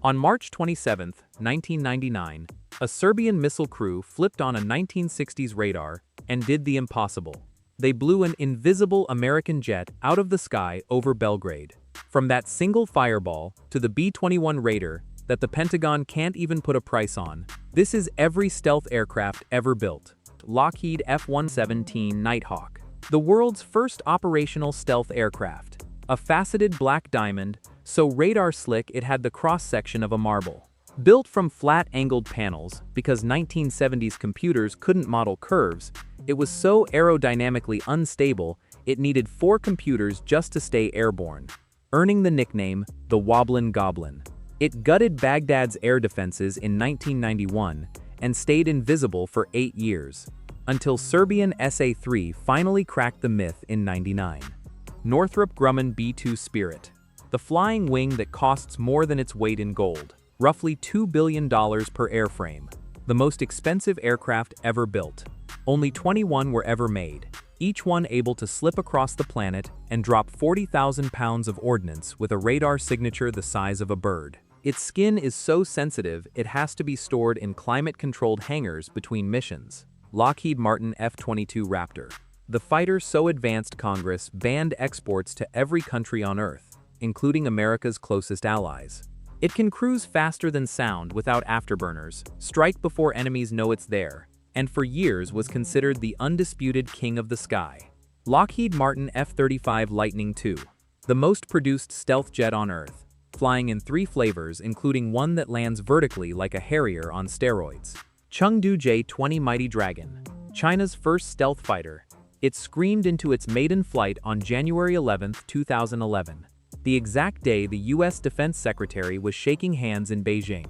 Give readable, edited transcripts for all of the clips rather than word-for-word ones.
On March 27, 1999, a Serbian missile crew flipped on a 1960s radar and did the impossible. They blew an invisible American jet out of the sky over Belgrade. From that single fireball to the B-21 Raider that the Pentagon can't even put a price on, this is every stealth aircraft ever built. Lockheed F-170 Nighthawk, the world's first operational stealth aircraft. A faceted black diamond, so radar slick it had the cross-section of a marble. Built from flat-angled panels because 1970s computers couldn't model curves, it was so aerodynamically unstable it needed 4 computers just to stay airborne, earning the nickname the Wobblin' Goblin. It gutted Baghdad's air defenses in 1991 and stayed invisible for 8 years, until Serbian SA-3 finally cracked the myth in '99. Northrop Grumman B-2 Spirit, the flying wing that costs more than its weight in gold, roughly $2 billion per airframe, the most expensive aircraft ever built. Only 21 were ever made, each one able to slip across the planet and drop 40,000 pounds of ordnance with a radar signature the size of a bird. Its skin is so sensitive it has to be stored in climate-controlled hangars between missions. Lockheed Martin F-22 Raptor, the fighter so advanced Congress banned exports to every country on Earth, including America's closest allies. It can cruise faster than sound without afterburners, strike before enemies know it's there, and for years was considered the undisputed king of the sky. Lockheed Martin F-35 Lightning II, the most produced stealth jet on Earth, flying in 3 flavors including one that lands vertically like a Harrier on steroids. Chengdu J-20 Mighty Dragon, China's first stealth fighter. It screamed into its maiden flight on January 11, 2011, the exact day the U.S. Defense Secretary was shaking hands in Beijing.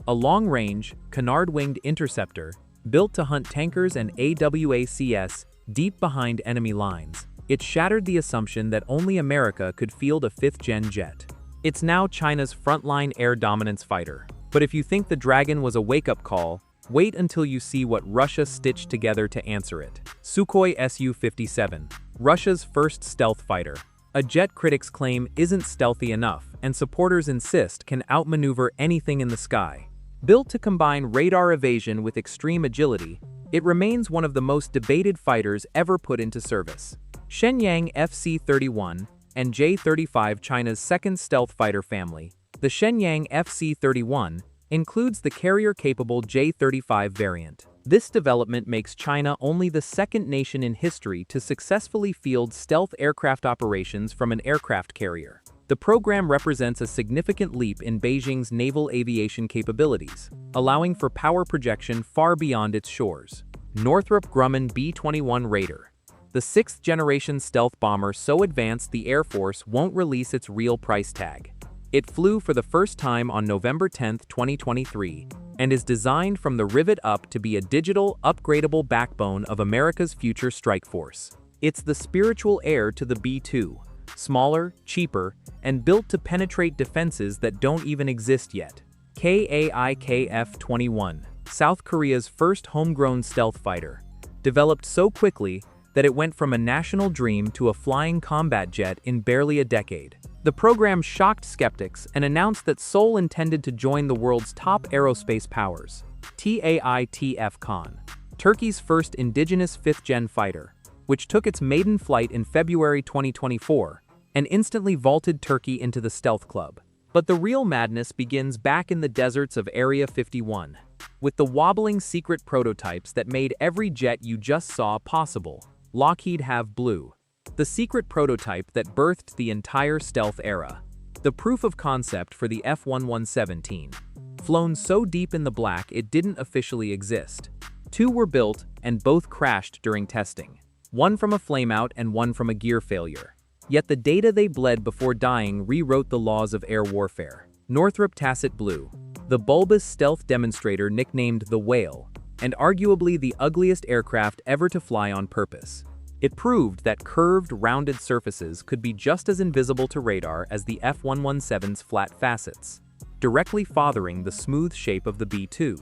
A long-range, canard-winged interceptor, built to hunt tankers and AWACS deep behind enemy lines, it shattered the assumption that only America could field a 5th-gen jet. It's now China's frontline air dominance fighter. But if you think the Dragon was a wake-up call, wait until you see what Russia stitched together to answer it. Sukhoi Su-57, Russia's first stealth fighter. A jet critics claim isn't stealthy enough, and supporters insist can outmaneuver anything in the sky. Built to combine radar evasion with extreme agility, it remains one of the most debated fighters ever put into service. Shenyang FC-31 and J-35, China's second stealth fighter family. The Shenyang FC-31 includes the carrier-capable J-35 variant. This development makes China only the second nation in history to successfully field stealth aircraft operations from an aircraft carrier. The program represents a significant leap in Beijing's naval aviation capabilities, allowing for power projection far beyond its shores. Northrop Grumman B-21 Raider, the 6th-generation stealth bomber so advanced the Air Force won't release its real price tag. It flew for the first time on November 10, 2023, and is designed from the rivet up to be a digital, upgradable backbone of America's future strike force. It's the spiritual heir to the B-2, smaller, cheaper, and built to penetrate defenses that don't even exist yet. F-21, South Korea's first homegrown stealth fighter, developed so quickly that it went from a national dream to a flying combat jet in barely a decade. The program shocked skeptics and announced that Seoul intended to join the world's top aerospace powers. TAITF-Con, Turkey's first indigenous 5th-gen fighter, which took its maiden flight in February 2024 and instantly vaulted Turkey into the stealth club. But the real madness begins back in the deserts of Area 51, with the wobbling secret prototypes that made every jet you just saw possible. Lockheed Have Blue, the secret prototype that birthed the entire stealth era. The proof of concept for the F-117, flown so deep in the black it didn't officially exist. 2 were built and both crashed during testing, one from a flameout and one from a gear failure. Yet the data they bled before dying rewrote the laws of air warfare. Northrop Tacit Blue, the bulbous stealth demonstrator nicknamed the Whale, and arguably the ugliest aircraft ever to fly on purpose. It proved that curved, rounded surfaces could be just as invisible to radar as the F-117's flat facets, directly fathering the smooth shape of the B-2.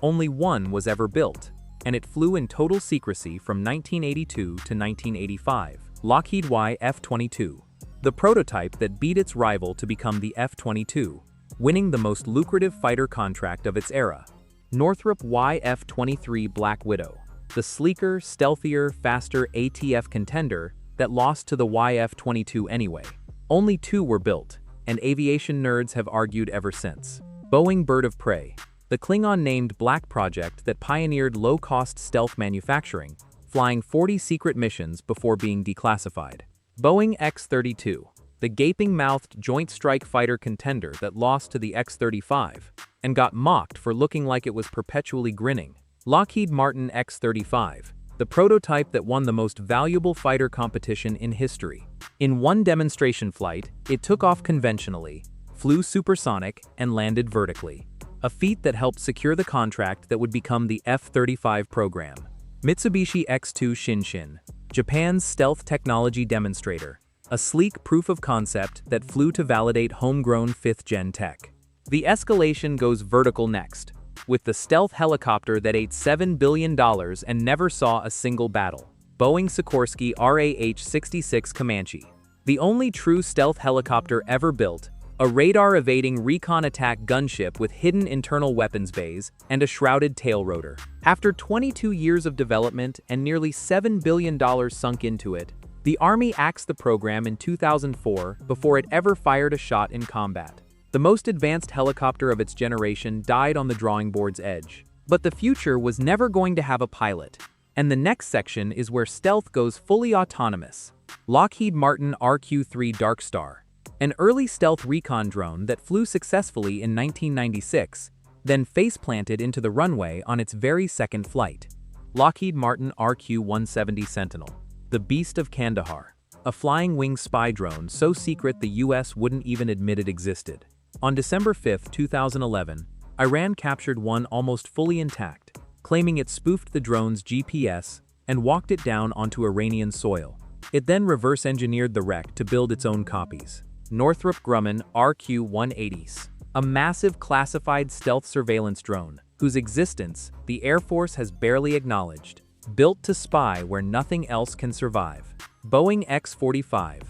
Only one was ever built, and it flew in total secrecy from 1982 to 1985. Lockheed YF-23, the prototype that beat its rival to become the F-22. winning the most lucrative fighter contract of its era. Northrop YF-23 Black Widow, the sleeker, stealthier, faster ATF contender that lost to the YF-22 anyway. Only 2 were built, and aviation nerds have argued ever since. Boeing Bird of Prey, the Klingon-named Black project that pioneered low-cost stealth manufacturing, flying 40 secret missions before being declassified. Boeing X-32, the gaping-mouthed Joint Strike Fighter contender that lost to the X-35 and got mocked for looking like it was perpetually grinning. Lockheed Martin X-35, the prototype that won the most valuable fighter competition in history. In one demonstration flight, it took off conventionally, flew supersonic, and landed vertically, a feat that helped secure the contract that would become the F-35 program. Mitsubishi X-2 Shinshin, Japan's stealth technology demonstrator, a sleek proof of concept that flew to validate homegrown 5th-gen tech. The escalation goes vertical next, with the stealth helicopter that ate $7 billion and never saw a single battle. Boeing Sikorsky RAH-66 Comanche, the only true stealth helicopter ever built, a radar-evading recon attack gunship with hidden internal weapons bays and a shrouded tail rotor. After 22 years of development and nearly $7 billion sunk into it, the Army axed the program in 2004 before it ever fired a shot in combat. The most advanced helicopter of its generation died on the drawing board's edge. But the future was never going to have a pilot. And the next section is where stealth goes fully autonomous. Lockheed Martin RQ-3 Darkstar, an early stealth recon drone that flew successfully in 1996, then face-planted into the runway on its very second flight. Lockheed Martin RQ-170 Sentinel, the Beast of Kandahar, a flying-wing spy drone so secret the US wouldn't even admit it existed. On December 5, 2011, Iran captured one almost fully intact, claiming it spoofed the drone's GPS and walked it down onto Iranian soil. It then reverse-engineered the wreck to build its own copies. Northrop Grumman RQ-180s, a massive classified stealth surveillance drone, whose existence the Air Force has barely acknowledged, built to spy where nothing else can survive. Boeing X-45,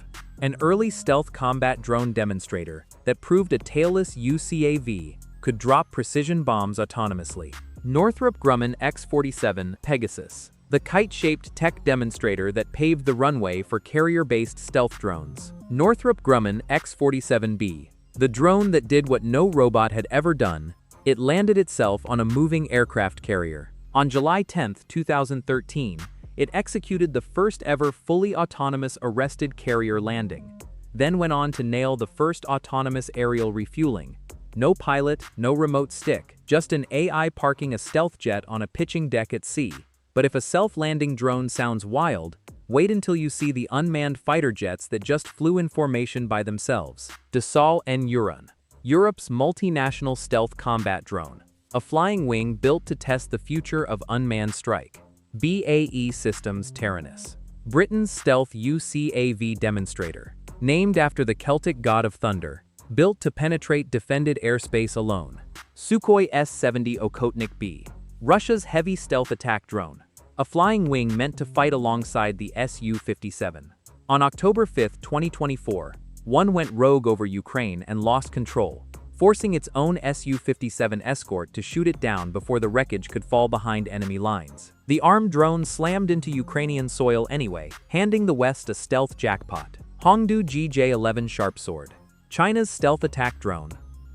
an early stealth combat drone demonstrator that proved a tailless UCAV could drop precision bombs autonomously. Northrop Grumman X-47 Pegasus, the kite-shaped tech demonstrator that paved the runway for carrier-based stealth drones. Northrop Grumman X-47B, the drone that did what no robot had ever done, it landed itself on a moving aircraft carrier. On July 10, 2013, it executed the first-ever fully autonomous arrested carrier landing, then went on to nail the first autonomous aerial refueling. No pilot, no remote stick, just an AI parking a stealth jet on a pitching deck at sea. But if a self-landing drone sounds wild, wait until you see the unmanned fighter jets that just flew in formation by themselves. Dassault and Uran, Europe's multinational stealth combat drone, a flying wing built to test the future of unmanned strike. BAE Systems Taranis, Britain's stealth UCAV demonstrator, named after the Celtic god of thunder, built to penetrate defended airspace alone. Sukhoi Su-57 Okhotnik B, Russia's heavy stealth attack drone, a flying wing meant to fight alongside the Su-57. On October 5, 2024, one went rogue over Ukraine and lost control, forcing its own Su-57 escort to shoot it down before the wreckage could fall behind enemy lines. The armed drone slammed into Ukrainian soil anyway, handing the West a stealth jackpot. Chengdu J-20 Sharp Sword, China's stealth attack drone,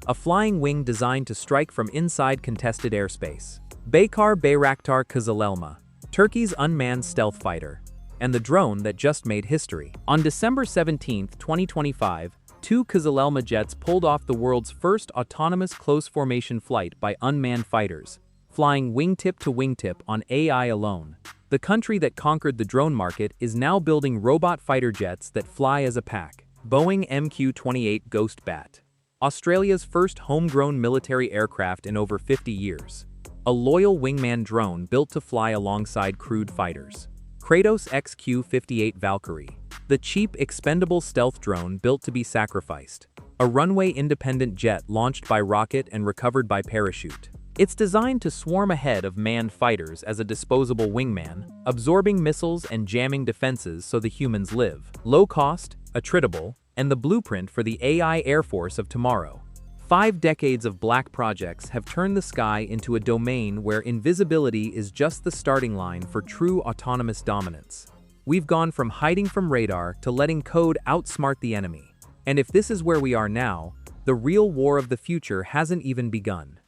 a flying wing designed to strike from inside contested airspace. Baykar Bayraktar Kızılelma, Turkey's unmanned stealth fighter, and the drone that just made history. On December 17, 2025, 2 Kızılelma jets pulled off the world's first autonomous close-formation flight by unmanned fighters, flying wingtip to wingtip on AI alone. The country that conquered the drone market is now building robot fighter jets that fly as a pack. Boeing MQ-28 Ghost Bat, Australia's first homegrown military aircraft in over 50 years. A loyal wingman drone built to fly alongside crewed fighters. Kratos XQ-58 Valkyrie, the cheap, expendable stealth drone built to be sacrificed. A runway-independent jet launched by rocket and recovered by parachute. It's designed to swarm ahead of manned fighters as a disposable wingman, absorbing missiles and jamming defenses so the humans live. Low cost, attritable, and the blueprint for the AI Air Force of tomorrow. 5 decades of black projects have turned the sky into a domain where invisibility is just the starting line for true autonomous dominance. We've gone from hiding from radar to letting code outsmart the enemy. And if this is where we are now, the real war of the future hasn't even begun.